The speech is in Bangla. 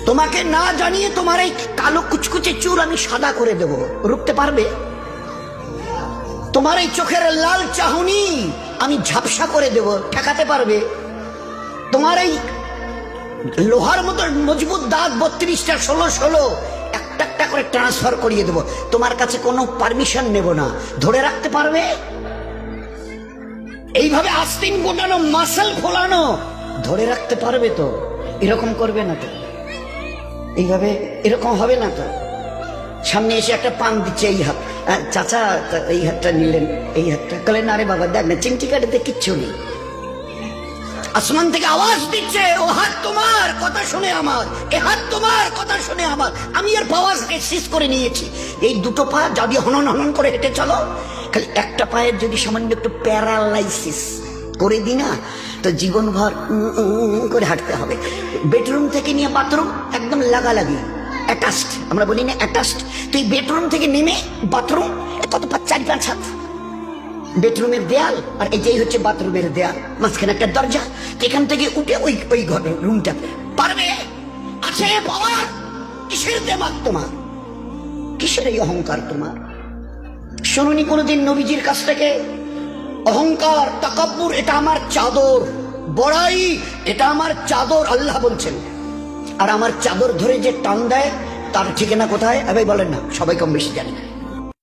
তোমাকে না জানিয়ে তোমার এই কালো কুচকুচে চুল আমি সাদা করে দেব, রুখতে পারবে? তোমার এই চোখের লাল চাহনি আমি ঝাপসা করে দেব, ঠেকাতে পারবে? তোমার এই লোহার মতো মজবুত দাঁত 32টা 16 একটা একটা করে ট্রান্সফার করিয়ে দেব, তোমার কাছে কোনো পারমিশন নেব না, ধরে রাখতে পারবে? এইভাবে আস্তিন গোটানো, মাসল ফোলানো, ধরে রাখতে পারবে তো? এরকম করবে না তো? এইভাবে এরকম হবে না তো? সামনে এসে একটা পান দিচ্ছে, এই হাত, চাচা এই হাতটা নিলেন, এই হাতটা কলেন, আরে বাবা দেখ না চিমটি কাটাতে কিচ্ছু নেই। আসমান থেকে আওয়াজ দিচ্ছে, ও হাত তোমার কথা শুনে আমার, এ হাত তোমার কথা শুনে আমার, আমি এর পাওয়ারকে শেষ করে নিয়েছি। এই দুটো পা যদি হনন হনন করে হেঁটে চলো, খালি একটা পায়ের যদি সামান্য একটু প্যারালাইসিস করে দিই না, তো জীবনভর করে হাঁটতে হবে। বেডরুম থেকে নিয়ে বাথরুম একদম লাগালাগি, অ্যাটাচড, আমরা বলি না অ্যাটাচড। তো এই বেডরুম থেকে নেমে বাথরুম কত 4-5 হাত, বেডরুমের দেয়াল আর এই যেই হচ্ছে বাথরুমের দেয়াল, মাঝখানে একটা দরজা, এখান থেকে উঠে ওই ঘর রুমটা পারবে? আছে পাওয়ার? কিসের দেমাগ তোমার? কিসের এই অহংকার তোমার? শুনুনি কোনোদিন নবীজির কাছ থেকে অহংকার, তাকাব্বুর এটা আমার চাদর, বড়াই এটা আমার চাদর, আল্লাহ বলছেন। আর আমার চাদর ধরে যে টান দেয় তার ঠিকানা কোথায়? বলেন না, সবাই কম বেশি জানে।